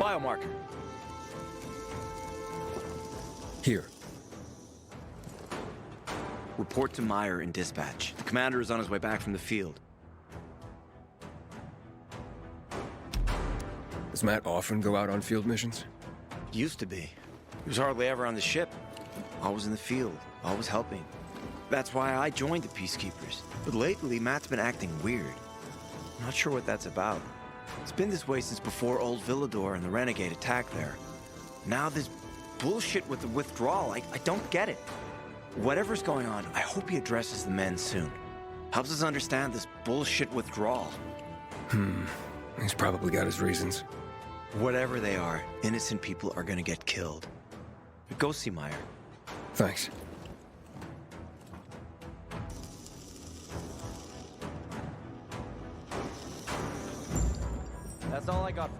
biomarker. Here. Report to Meyer in dispatch. The commander is on his way back from the field. Does Matt often go out on field missions? Used to be. He was hardly ever on the ship. Always in the field, always helping. That's why I joined the Peacekeepers. But lately, Matt's been acting weird. I'm not sure what that's about. It's been this way since before old Villador and the Renegade attacked there. Now this bullshit with the withdrawal, I don't get it. Whatever's going on, I hope he addresses the men soon. Helps us understand this bullshit withdrawal. He's probably got his reasons. Whatever they are, innocent people are gonna get killed. Go see Meyer. Thanks. That's all I got.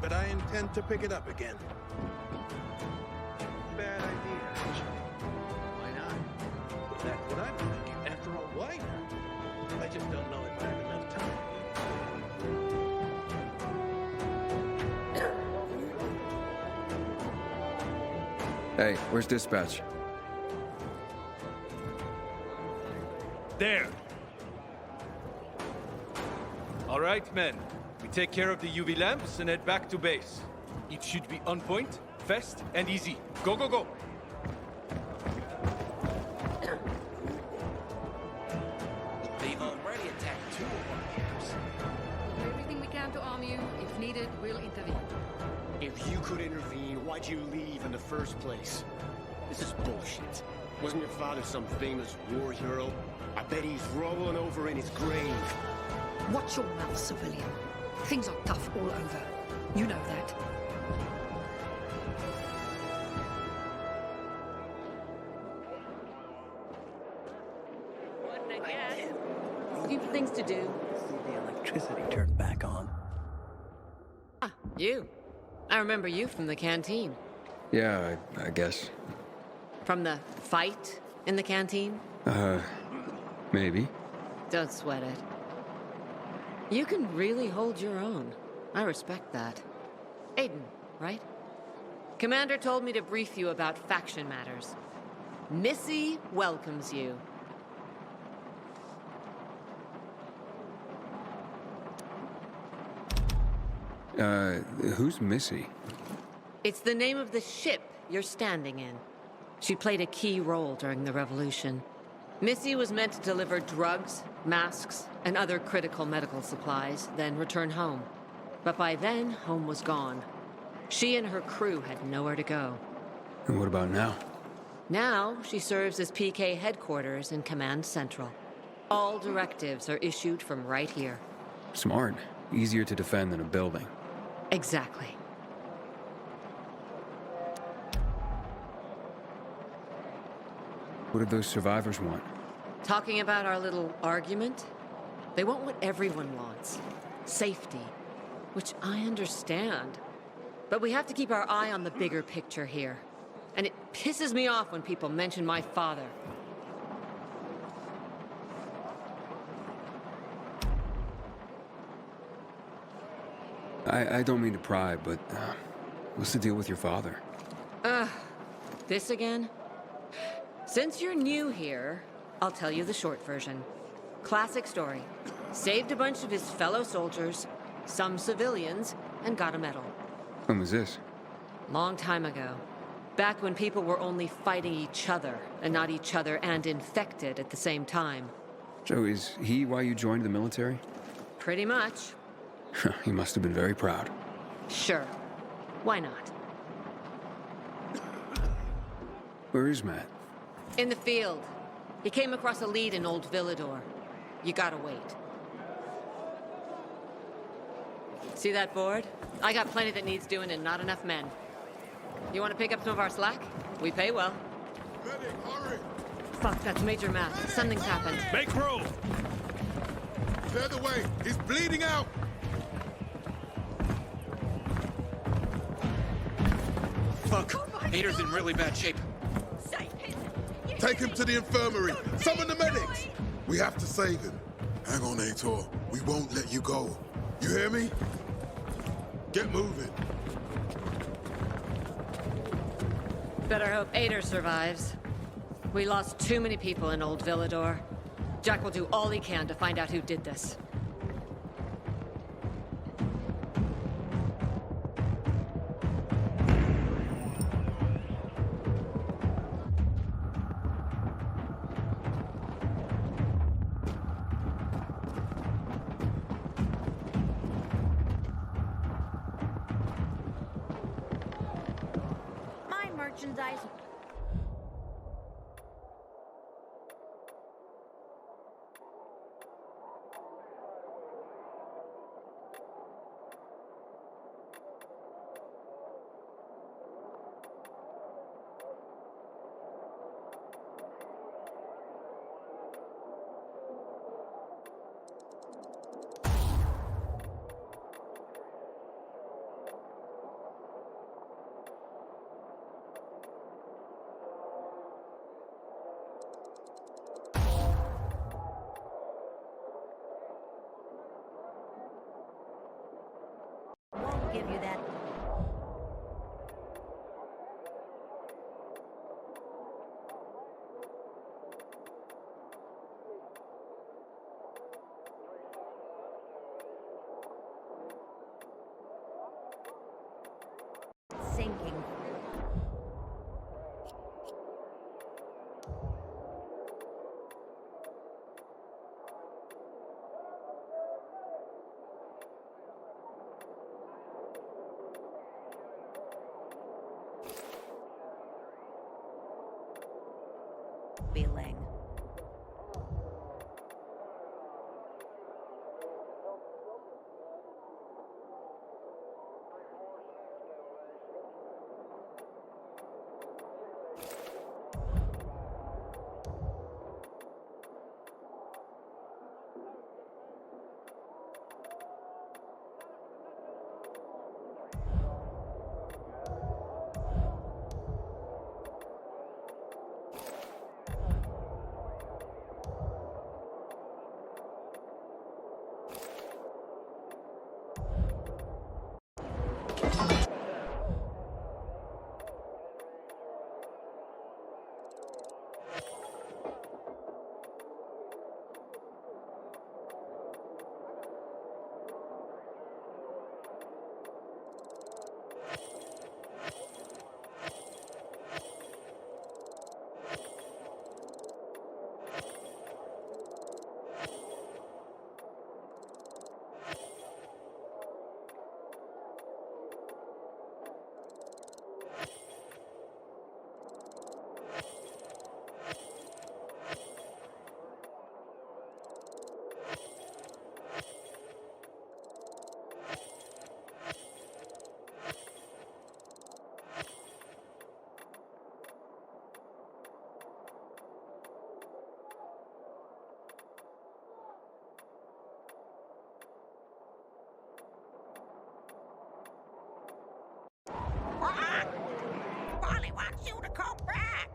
But I intend to pick it up again. Bad idea, actually. Why not? Well, that's what I'm thinking. After all, why not? I just don't know if I have enough time. Hey, where's dispatch? There! All right, men. We take care of the UV lamps and head back to base. It should be on point, fast, and easy. Go, go, go! They've already attacked 2 of our camps. Do everything we can to arm you. If needed, we'll intervene. If you could intervene, why'd you leave in the first place? This is bullshit. Wasn't your father some famous war hero? I bet he's rolling over in his grave. Watch your mouth, civilian. Things are tough all over. You know that. Stupid things to do. The electricity turned back on. Ah, you. I remember you from the canteen. Yeah, I guess. From the fight in the canteen? Maybe. Don't sweat it. You can really hold your own. I respect that. Aiden, right? Commander told me to brief you about faction matters. Missy welcomes you. Who's Missy? It's the name of the ship you're standing in. She played a key role during the revolution. Missy was meant to deliver drugs, masks, and other critical medical supplies, then return home. But by then, home was gone. She and her crew had nowhere to go. And what about now? Now, she serves as PK headquarters in Command Central. All directives are issued from right here. Smart. Easier to defend than a building. Exactly. What did those survivors want? Talking about our little argument? They want what everyone wants. Safety. Which I understand. But we have to keep our eye on the bigger picture here. And it pisses me off when people mention my father. I don't mean to pry, but what's the deal with your father? This again? Since you're new here, I'll tell you the short version. Classic story. Saved a bunch of his fellow soldiers, some civilians, and got a medal. When was this? Long time ago. Back when people were only fighting each other, and not each other and infected at the same time. So is he why you joined the military? Pretty much. He must have been very proud. Sure. Why not? Where is Matt? In the field. He came across a lead in Old Villador. You gotta wait. See that board? I got plenty that needs doing and not enough men. You want to pick up some of our slack? We pay well. Medic, hurry! Fuck, that's Major Matt. Something's happened. Make room! Clear the way! He's bleeding out! Fuck! Hader's in really bad shape. Take him to the infirmary! Summon the medics! We have to save him. Hang on, Aitor. We won't let you go. You hear me? Get moving. Better hope Ader survives. We lost too many people in Old Villador. Jack will do all he can to find out who did this. My merchandise. Won't give you that. Sinking. Feeling. Molly wants you to come back.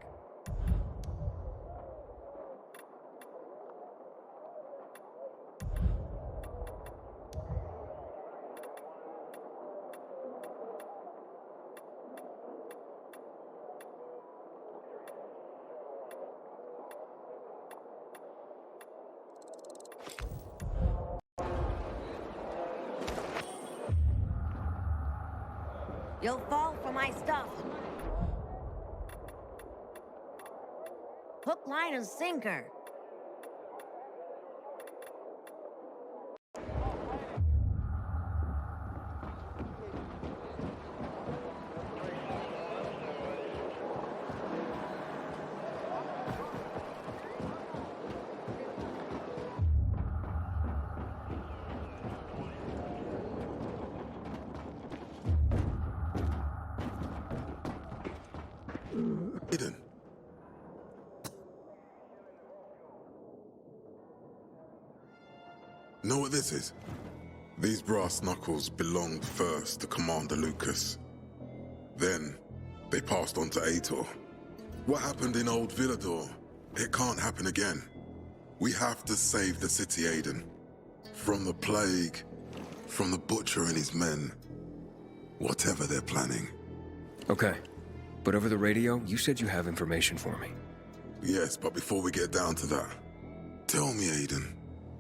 You'll fall for my stuff. Hook, line, and sinker. Know what this is? These brass knuckles belonged first to Commander Lucas. Then, they passed on to Aitor. What happened in Old Villador, it can't happen again. We have to save the city, Aiden. From the plague, from the Butcher and his men. Whatever they're planning. Okay. But over the radio, you said you have information for me. Yes, but before we get down to that, tell me, Aiden,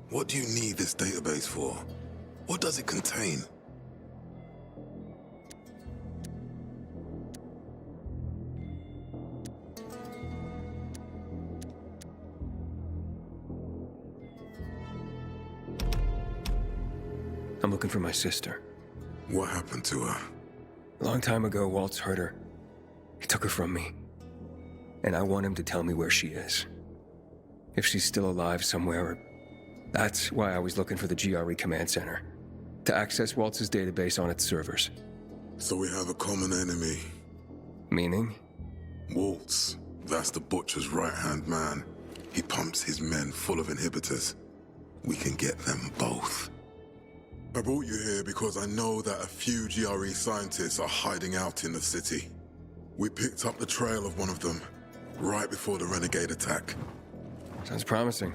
what do you need this database for? What does it contain? I'm looking for my sister. What happened to her? A long time ago, Waltz hurt her. He took her from me. And I want him to tell me where she is. If she's still alive somewhere. That's why I was looking for the GRE command center. To access Waltz's database on its servers. So we have a common enemy. Meaning? Waltz. That's the Butcher's right-hand man. He pumps his men full of inhibitors. We can get them both. I brought you here because I know that a few GRE scientists are hiding out in the city. We picked up the trail of one of them, right before the Renegade attack. Sounds promising.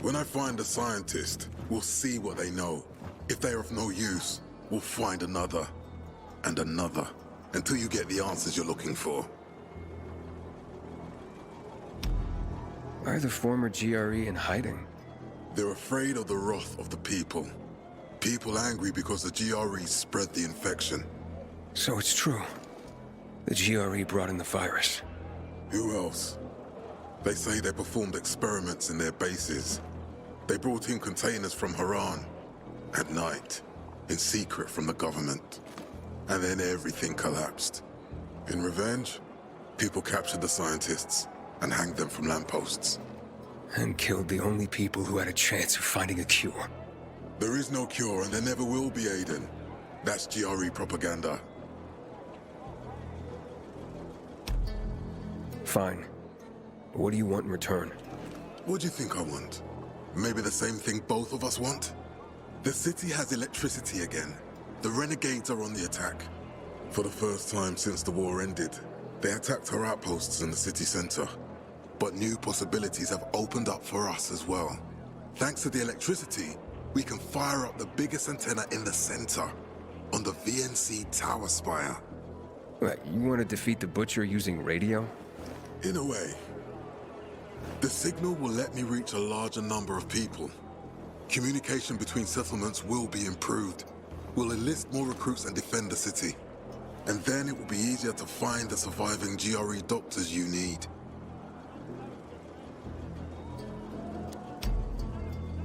When I find a scientist, we'll see what they know. If they are of no use, we'll find another, and another, until you get the answers you're looking for. Why are the former GRE in hiding? They're afraid of the wrath of the people. People angry because the GRE spread the infection. So it's true. The GRE brought in the virus. Who else? They say they performed experiments in their bases. They brought in containers from Haran. At night. In secret from the government. And then everything collapsed. In revenge, people captured the scientists and hanged them from lampposts. And killed the only people who had a chance of finding a cure. There is no cure and there never will be, Aiden. That's GRE propaganda. Fine. What do you want in return? What do you think I want? Maybe the same thing both of us want? The city has electricity again. The Renegades are on the attack. For the first time since the war ended, they attacked our outposts in the city center. But new possibilities have opened up for us as well. Thanks to the electricity, we can fire up the biggest antenna in the center, on the VNC tower spire. What, you want to defeat the Butcher using radio? In a way. The signal will let me reach a larger number of people. Communication between settlements will be improved. We'll enlist more recruits and defend the city. And then it will be easier to find the surviving GRE doctors you need.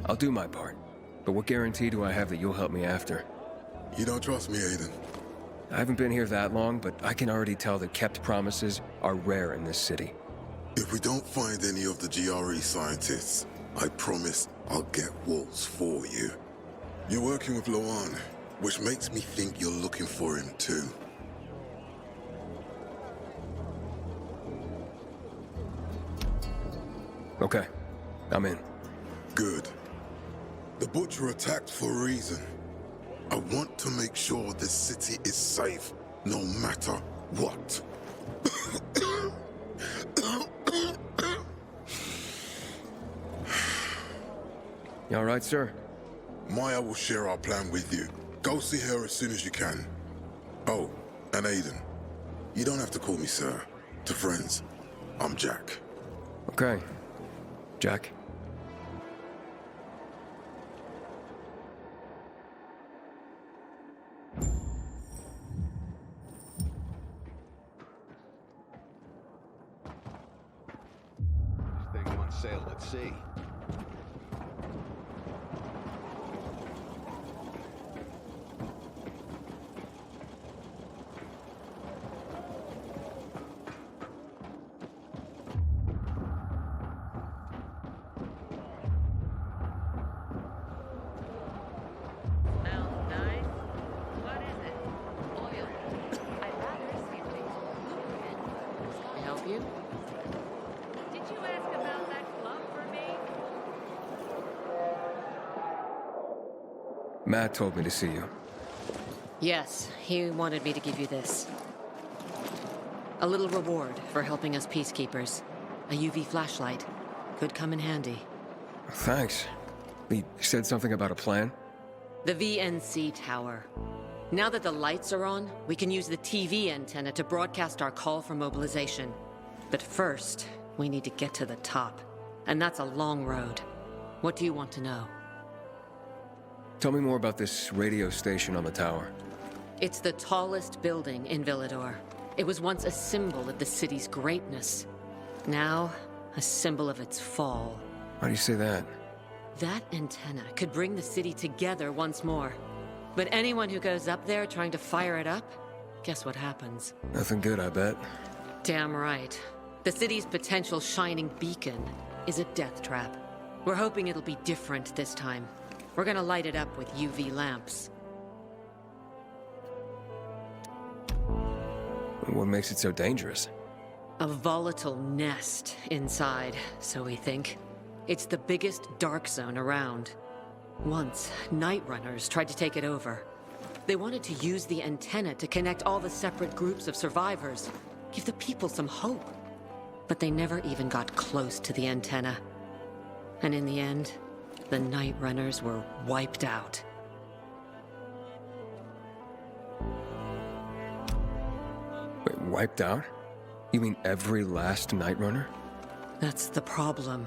I'll do my part. But what guarantee do I have that you'll help me after? You don't trust me, Aiden? I haven't been here that long, but I can already tell that kept promises are rare in this city. If we don't find any of the GRE scientists, I promise I'll get Waltz for you. You're working with Loan, which makes me think you're looking for him too. Okay, I'm in. Good. The Butcher attacked for a reason. I want to make sure this city is safe, no matter what. You all right, sir? Maya will share our plan with you. Go see her as soon as you can. Oh, and Aiden. You don't have to call me sir. To friends, I'm Jack. Okay. Jack? This thing wants sail at sea. Smells nice. What is it? Oil. I'd rather see lubricant. Can I help you? Did you ask about that glove for me? Matt told me to see you. Yes, he wanted me to give you this. A little reward for helping us peacekeepers. A UV flashlight. Could come in handy. Thanks. He said something about a plan? The VNC tower. Now that the lights are on, we can use the TV antenna to broadcast our call for mobilization. But first, we need to get to the top. And that's a long road. What do you want to know? Tell me more about this radio station on the tower. It's the tallest building in Villador. It was once a symbol of the city's greatness. Now, a symbol of its fall. Why do you say that? That antenna could bring the city together once more. But anyone who goes up there trying to fire it up, guess what happens? Nothing good, I bet. Damn right. The city's potential shining beacon is a death trap. We're hoping it'll be different this time. We're gonna light it up with UV lamps. What makes it so dangerous? A volatile nest inside, so we think. It's the biggest dark zone around. Once, night runners tried to take it over. They wanted to use the antenna to connect all the separate groups of survivors, give the people some hope. But they never even got close to the antenna. And in the end, the night runners were wiped out. Wait, wiped out? You mean every last night runner? That's the problem.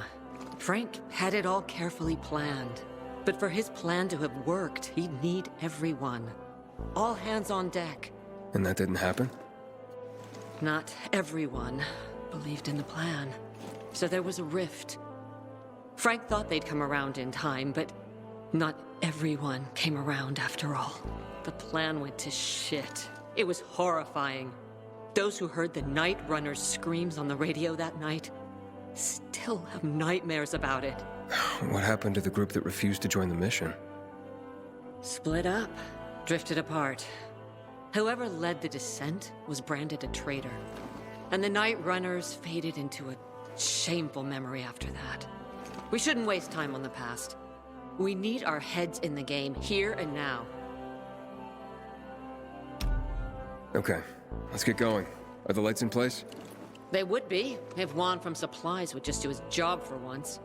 Frank had it all carefully planned. But for his plan to have worked, he'd need everyone. All hands on deck. And that didn't happen? Not everyone believed in the plan. So there was a rift. Frank thought they'd come around in time, but not everyone came around after all. The plan went to shit. It was horrifying. Those who heard the Night Runner's screams on the radio that night still have nightmares about it. What happened to the group that refused to join the mission? Split up, drifted apart. Whoever led the descent was branded a traitor. And the Night Runners faded into a shameful memory after that. We shouldn't waste time on the past. We need our heads in the game, here and now. Okay, let's get going. Are the lights in place? They would be, if Juan from Supplies would just do his job for once.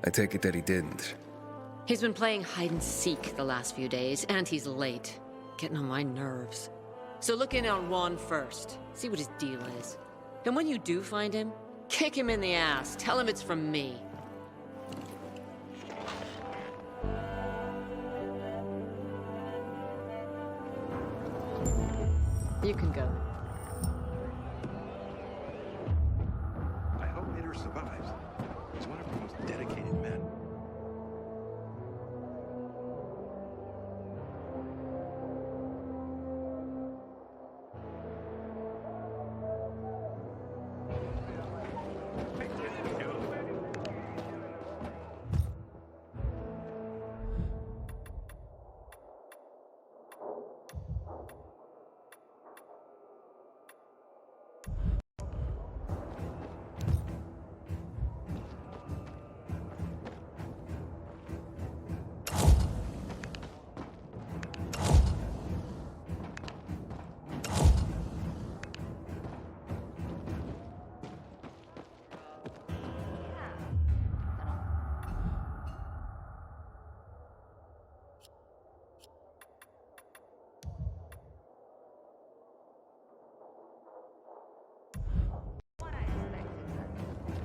I take it that he didn't. He's been playing hide-and-seek the last few days, and he's late. Getting on my nerves. So look in on Juan first. See what his deal is. And when you do find him, kick him in the ass. Tell him it's from me. You can go. I hope Hader survives. He's one of our most dedicated men.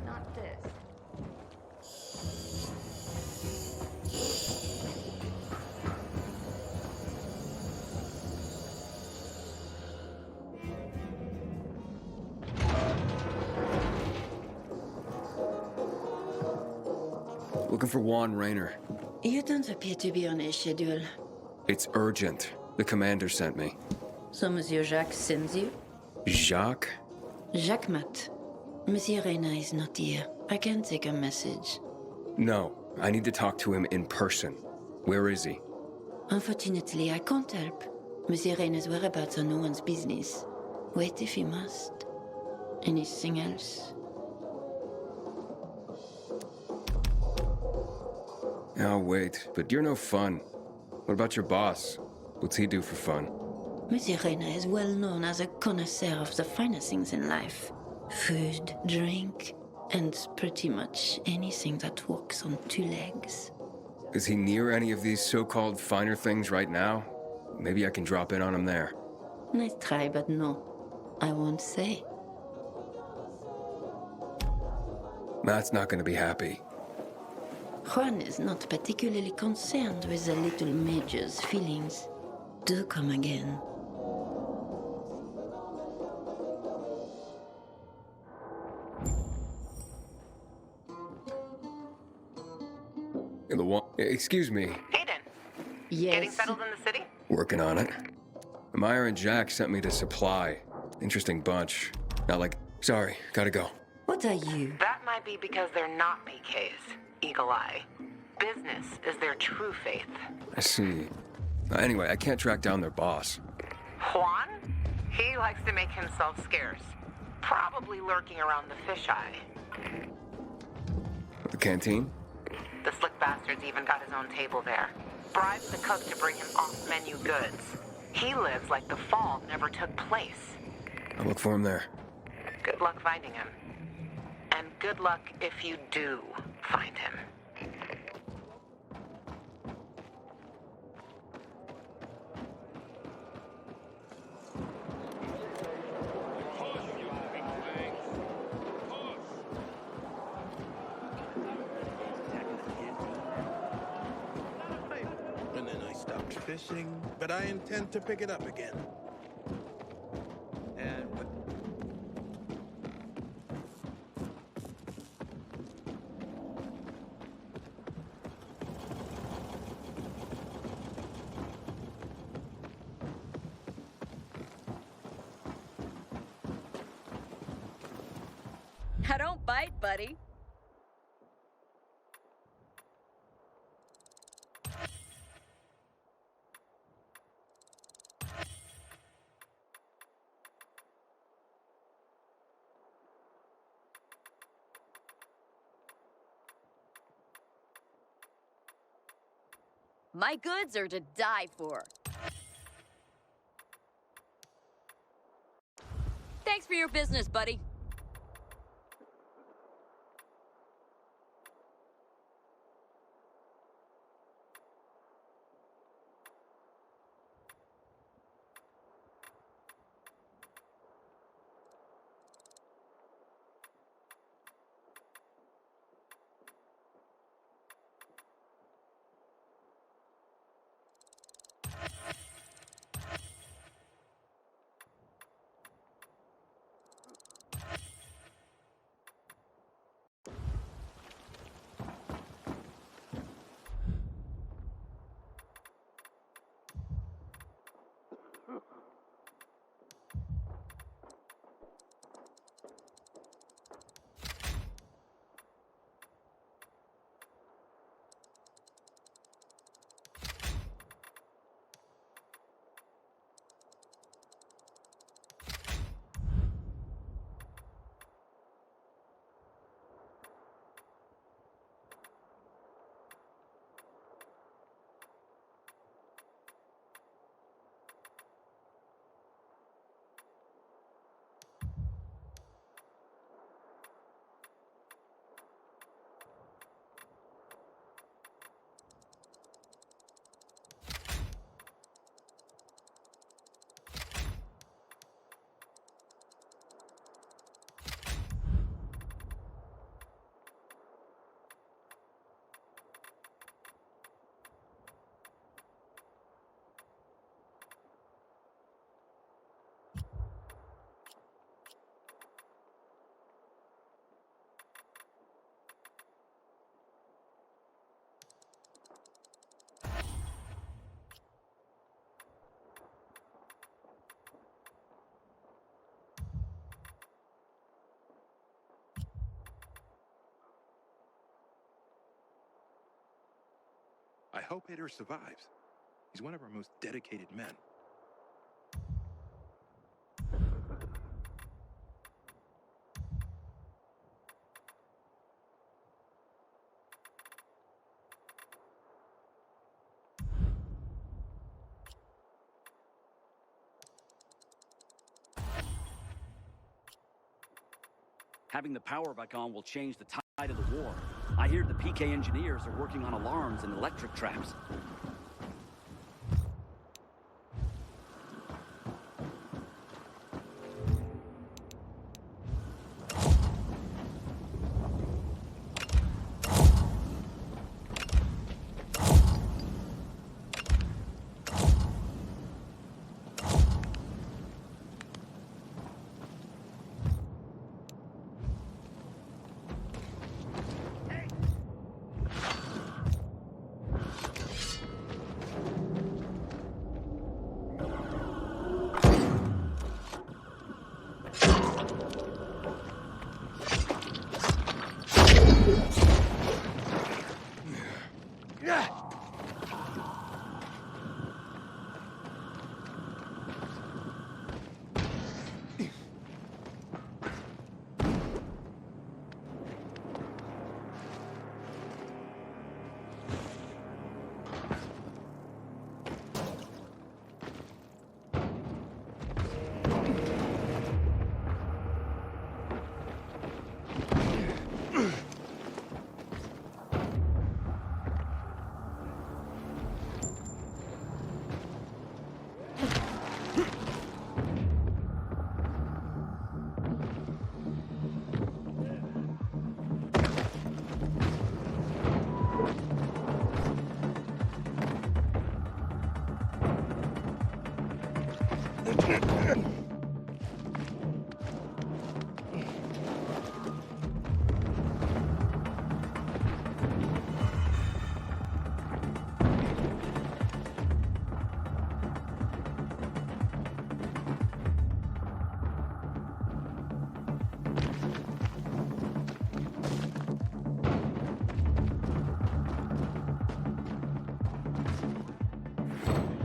Not this. Looking for Juan Raynor. You don't appear to be on a schedule. It's urgent. The commander sent me. So Monsieur Jacques sends you? Jacques? Jacques Mat. Monsieur Reyna is not here. I can take a message. No, I need to talk to him in person. Where is he? Unfortunately, I can't help. Monsieur Reyna's whereabouts are no one's business. Wait if you must. Anything else? I'll wait, but you're no fun. What about your boss? What's he do for fun? Monsieur Reina is well known as a connoisseur of the finer things in life. Food, drink, and pretty much anything that walks on two legs. Is he near any of these so-called finer things right now? Maybe I can drop in on him there. Nice try, but no. I won't say. Matt's not gonna be happy. Juan is not particularly concerned with the little major's feelings. Do come again. Excuse me. Aiden, Yes. getting settled in the city? Working on it. Meyer and Jack sent me to Supply. Interesting bunch. Not like, sorry, gotta go. What are you? That might be because they're not BKs. Eagle Eye. Business is their true faith. I see. Anyway, I can't track down their boss. Juan? He likes to make himself scarce. Probably lurking around the fisheye. The canteen? The slick bastard's even got his own table there. Bribes the cook to bring him off-menu goods. He lives like the fall never took place. I'll look for him there. Good luck finding him. And good luck if you do find him. And then I stopped fishing, but I intend to pick it up again. And what? I don't bite, buddy. My goods are to die for. Thanks for your business, buddy. I hope Hader survives. He's one of our most dedicated men. Having the power back on will change the tide of the war. I hear the PK engineers are working on alarms and electric traps.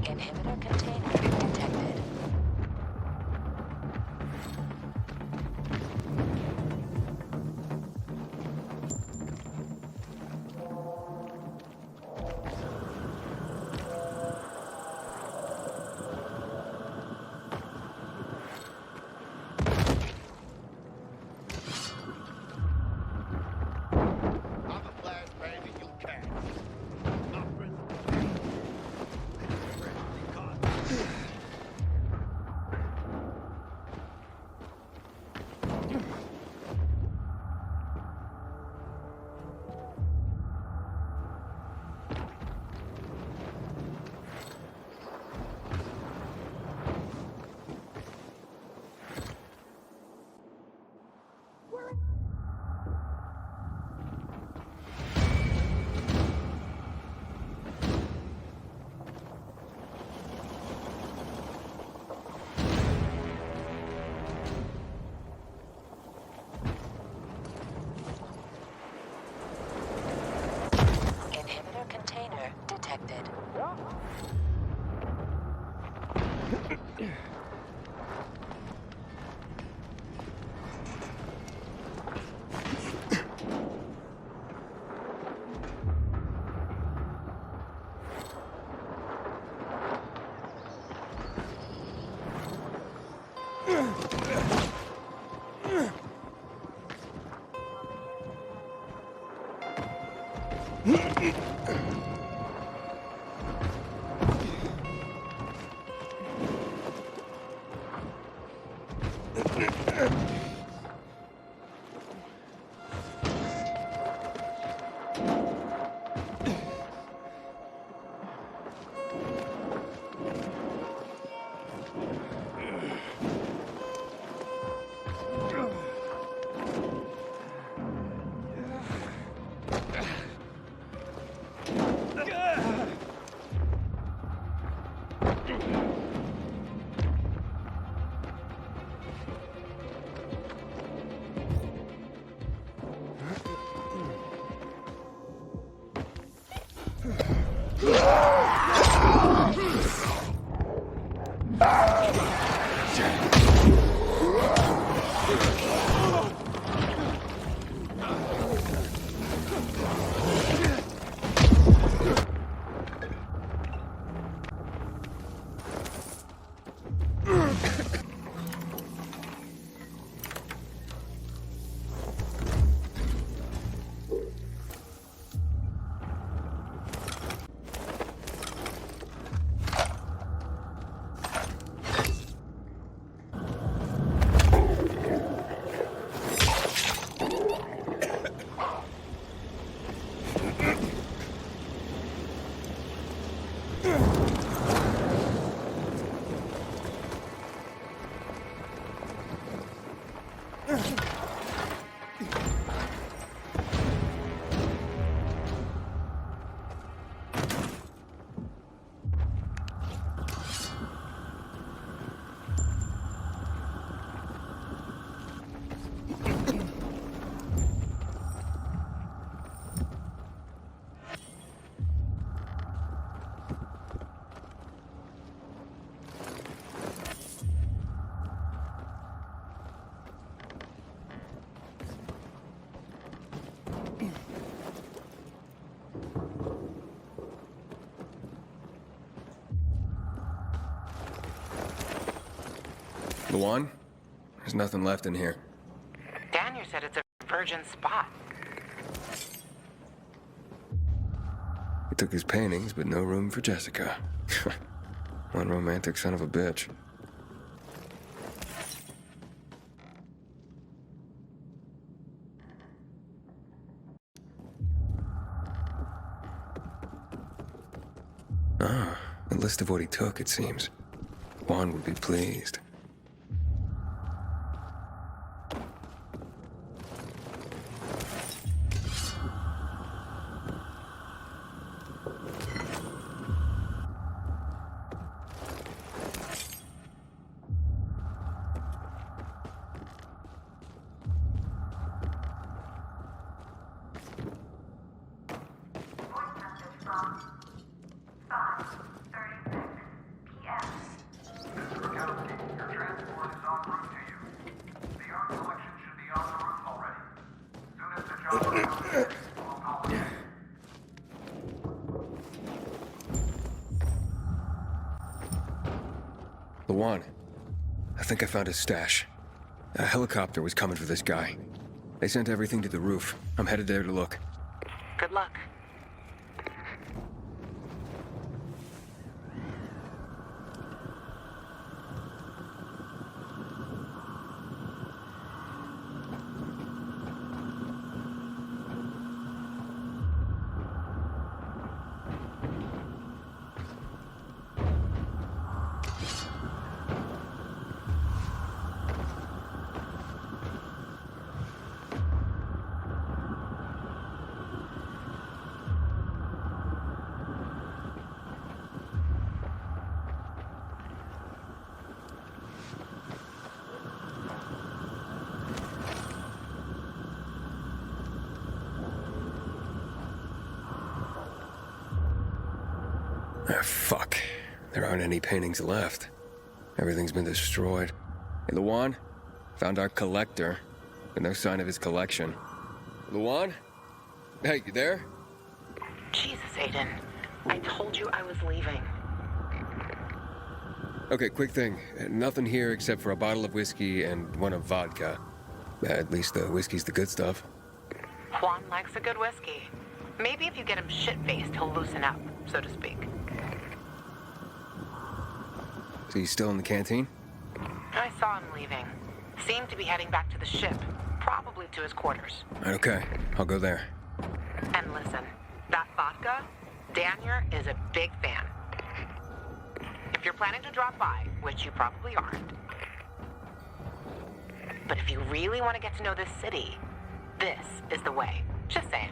Inhibitor container detected. Inhibitor container detected. Luan? There's nothing left in here. Daniel said it's a virgin spot. He took his paintings, but no room for Jessica. One romantic son of a bitch. Ah, a list of what he took, it seems. Juan would be pleased. Luan, I think I found his stash. A helicopter was coming for this guy. They sent everything to the roof. I'm headed there to look. Good luck. Ah, fuck. There aren't any paintings left. Everything's been destroyed. Hey, Luan? Found our collector, but no sign of his collection. Luan? Hey, you there? Jesus, Aiden. I told you I was leaving. Okay, quick thing. Nothing here except for a bottle of whiskey and one of vodka. At least the whiskey's the good stuff. Juan likes a good whiskey. Maybe if you get him shit-faced, he'll loosen up, so to speak. So he's still in the canteen? I saw him leaving. Seemed to be heading back to the ship, probably to his quarters. Okay, I'll go there. And listen, that vodka, Daniel is a big fan. If you're planning to drop by, which you probably aren't, but if you really want to get to know this city, this is the way. Just saying.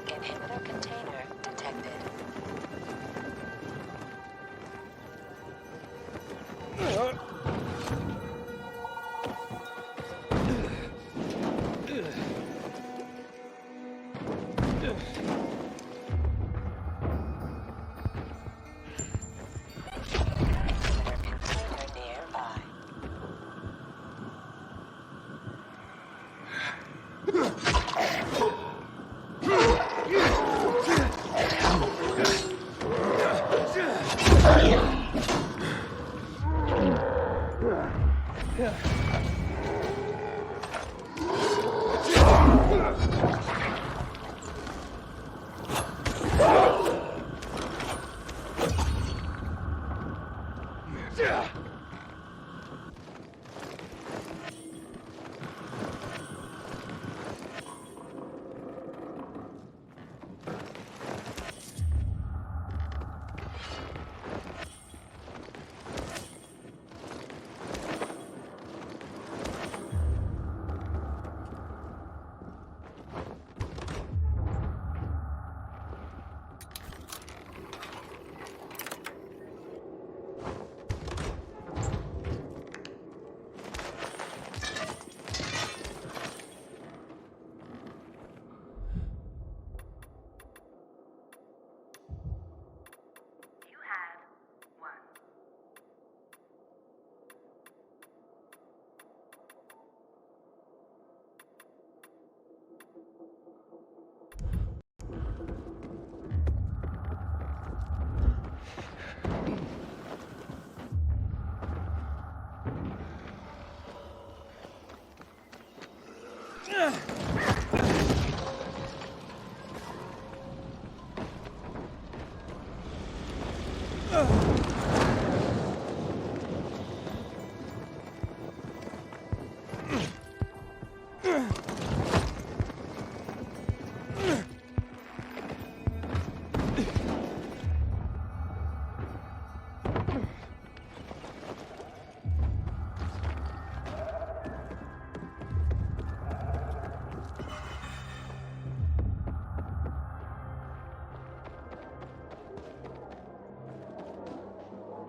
Inhibitor container detected.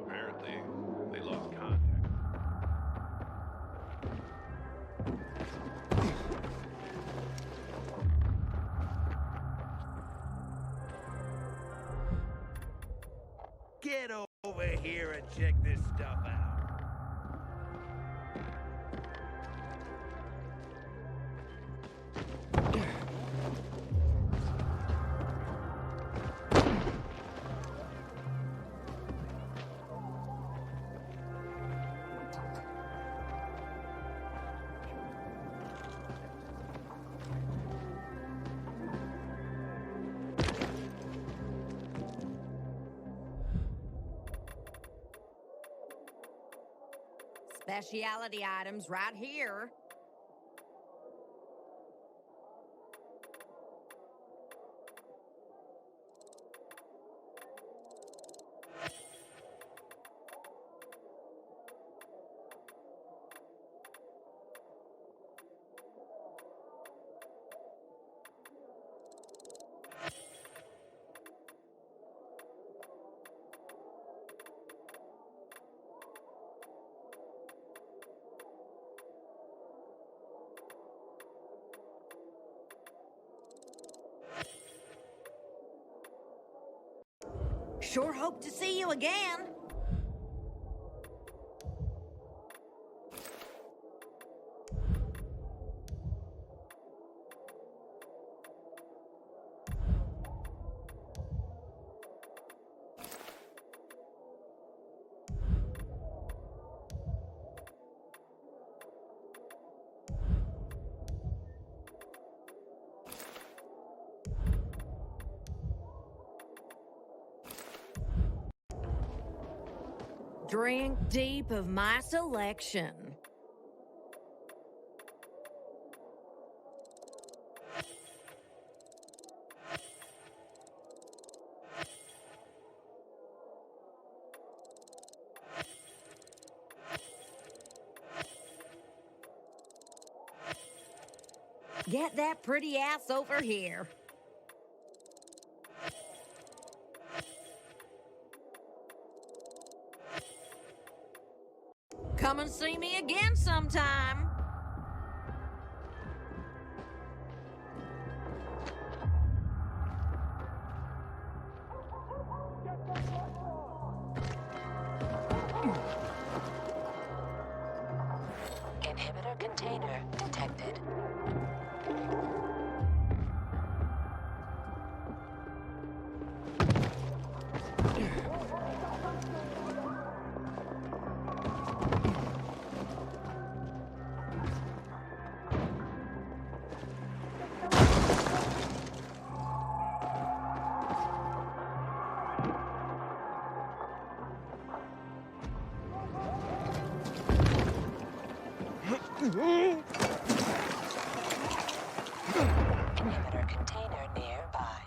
Apparently, they lost contact. Get over here and check this stuff out. Specialty items right here. Sure hope to see you again. Drink deep of my selection. Get that pretty ass over here. Come and see me again sometime. Inhibitor container detected. Inhibitor container nearby.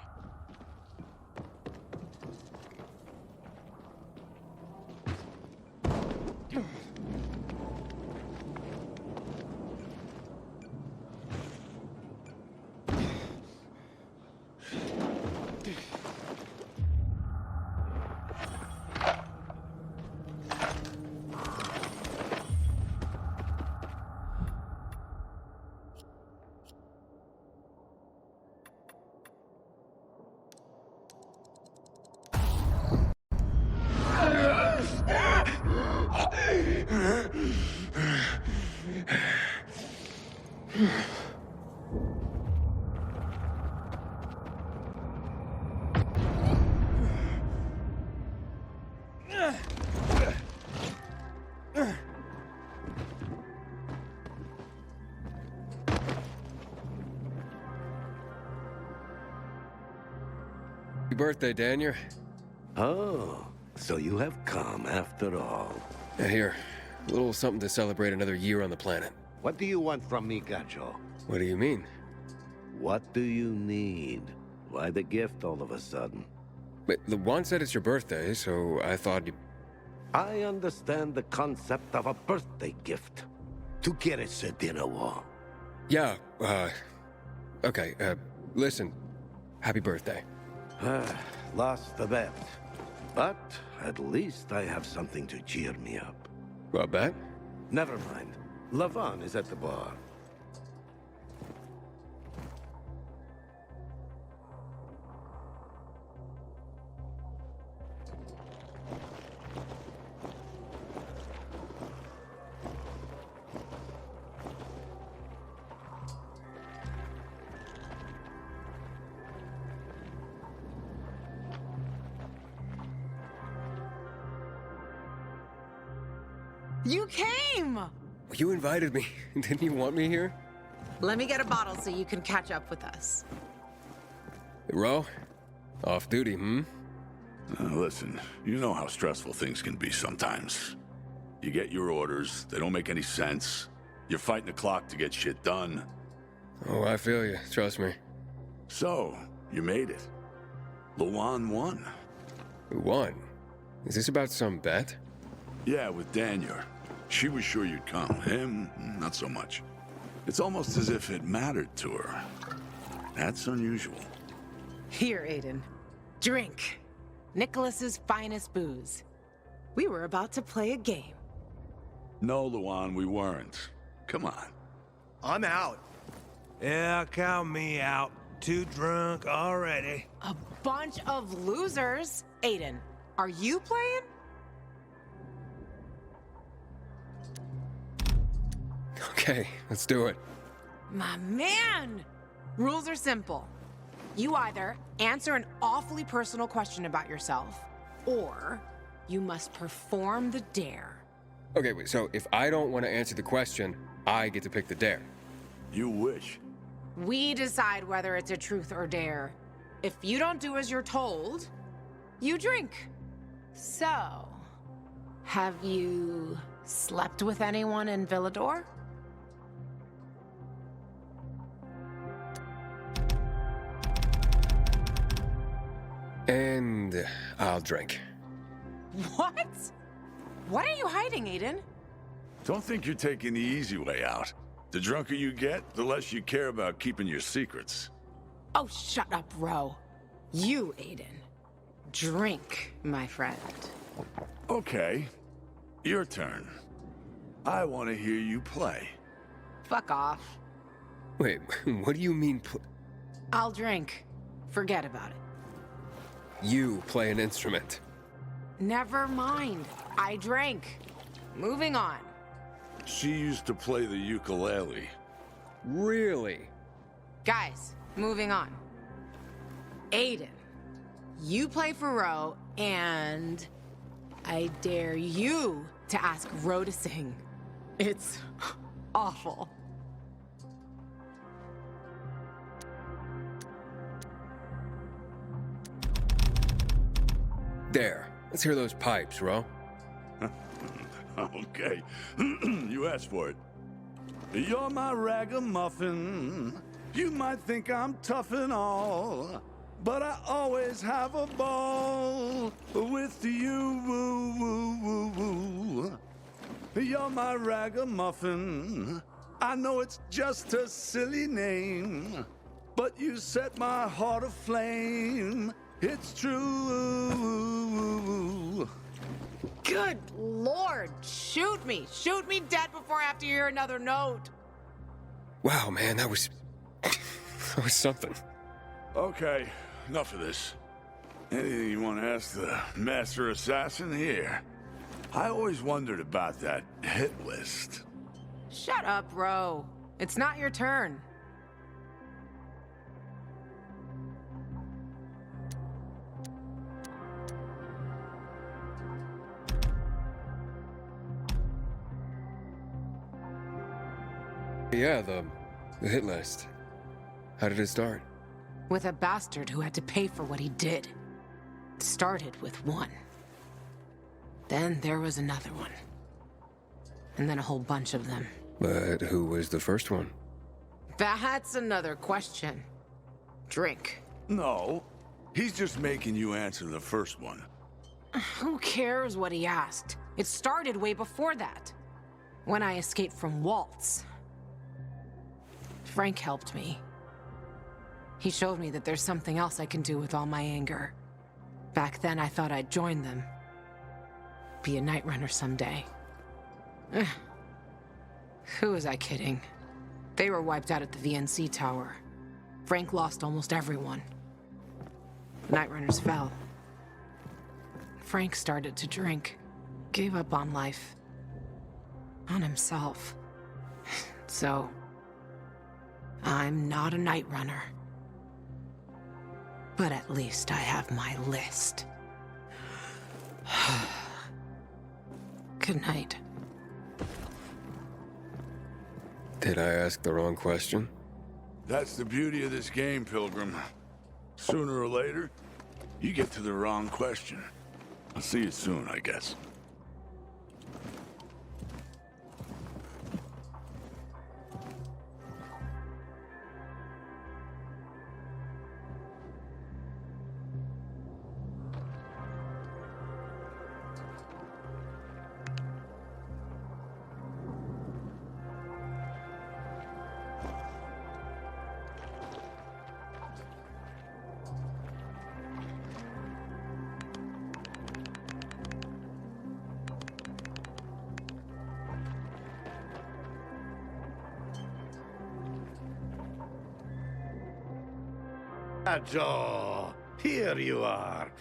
Happy birthday, Daniel. Oh, So you have come after all. Here, a little something to celebrate another year on the planet. What do you want from me, Gajo? What do you mean? What do you need? Why the gift all of a sudden? But Juan said it's your birthday, so I thought you... I understand the concept of a birthday gift. Tu quieres a dinner wall? Yeah, okay, listen. Happy birthday. Lost the bet. But at least I have something to cheer me up. What bet? Never mind. Lavon is at the bar. You came! You invited me. Didn't you want me here? Let me get a bottle so you can catch up with us. Ro? Off duty, Listen, you know how stressful things can be sometimes. You get your orders, they don't make any sense. You're fighting the clock to get shit done. Oh, I feel you. Trust me. So, you made it. Luan won. Who won? Is this about some bet? Yeah, with Daniel. She was sure you'd come. Him, not so much. It's almost as if it mattered to her. That's unusual. Here, Aiden. Drink. Nicholas's finest booze. We were about to play a game. No, Luan, we weren't. Come on. I'm out. Yeah, count me out. Too drunk already. A bunch of losers. Aiden, are you playing? Okay, let's do it. My man! Rules are simple. You either answer an awfully personal question about yourself, or you must perform the dare. Okay, wait, so if I don't want to answer the question, I get to pick the dare. You wish. We decide whether it's a truth or dare. If you don't do as you're told, you drink. So, have you slept with anyone in Villador? And I'll drink. What? What are you hiding, Aiden? Don't think you're taking the easy way out. The drunker you get, the less you care about keeping your secrets. Oh, shut up, Ro. You, Aiden. Drink, my friend. Okay. Your turn. I want to hear you play. Fuck off. Wait, what do you mean I'll drink. Forget about it. You play an instrument? Never mind. I drank. Moving on. She used to play the ukulele. Really? Guys, moving on. Aiden, you play for Ro, and I dare you to ask Ro to sing. It's awful. There. Let's hear those pipes, Ro. Okay. You asked for it. You're my ragamuffin. You might think I'm tough and all, but I always have a ball with you. Woo, woo, woo, woo. You're my ragamuffin. I know it's just a silly name, but you set my heart aflame. It's true. Good Lord, shoot me. Shoot me dead before I have to hear another note. Wow, man, that was something. Okay, enough of this. Anything you want to ask the master assassin here? I always wondered about that hit list. Shut up, Ro. It's not your turn. Yeah, the hit list. How did it start? With a bastard who had to pay for what he did. It started with one. Then there was another one. And then a whole bunch of them. But who was the first one? That's another question. Drink. No, he's just making you answer the first one. Who cares what he asked? It started way before that. When I escaped from Waltz. Frank helped me. He showed me that there's something else I can do with all my anger. Back then, I thought I'd join them. Be a night runner someday. Who was I kidding? They were wiped out at the VNC tower. Frank lost almost everyone. Night runners fell. Frank started to drink. Gave up on life. On himself. So, I'm not a night runner. But at least I have my list. Good night. Did I ask the wrong question? That's the beauty of this game, Pilgrim. Sooner or later, you get to the wrong question. I'll see you soon, I guess. Joe, here you are.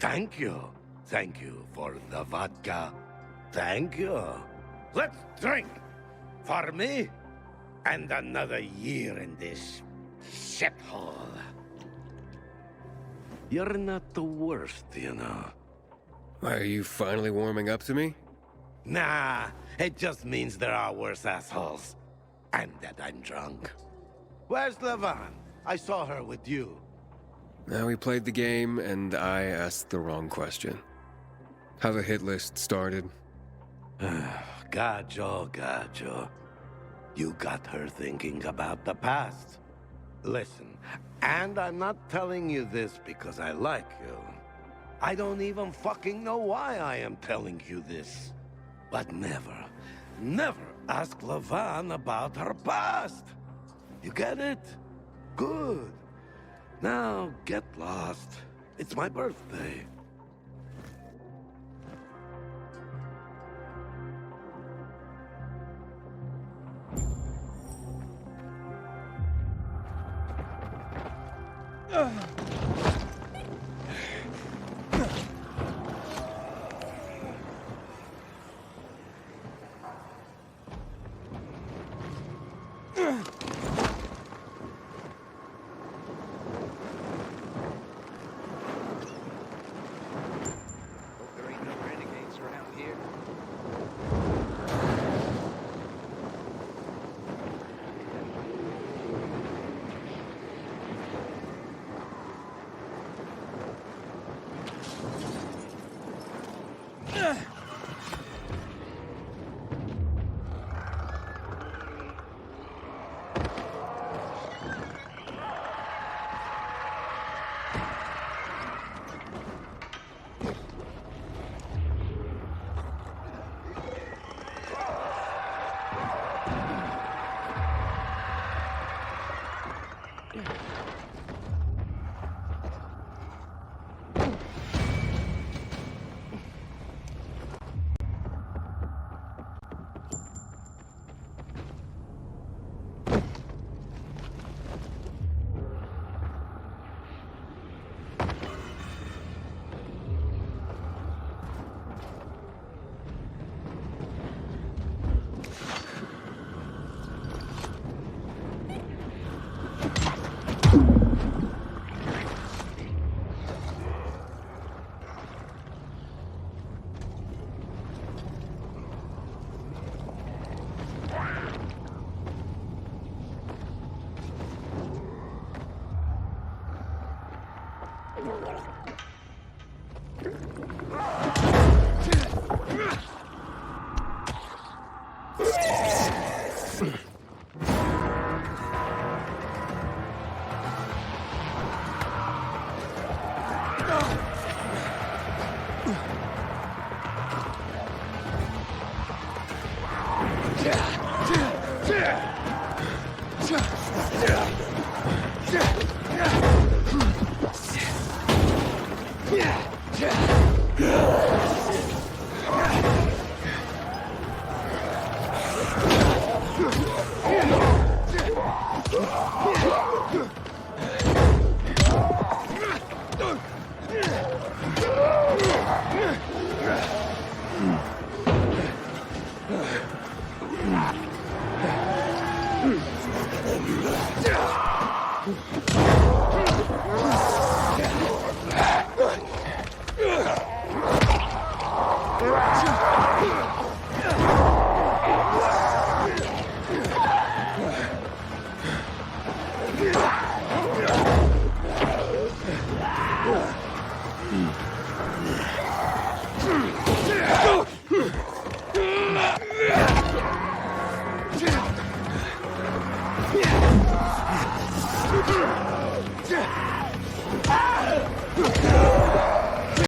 Thank you. Thank you for the vodka. Thank you. Let's drink. For me, and another year in this shithole. You're not the worst, you know. Are you finally warming up to me? Nah, it just means there are worse assholes. And that I'm drunk. Where's Levan? I saw her with you. Now we played the game, and I asked the wrong question. How the hit list started. Gajo. You got her thinking about the past. Listen, and I'm not telling you this because I like you. I don't even fucking know why I am telling you this. But never ask Levan about her past. You get it? Good. Now, get lost. It's my birthday.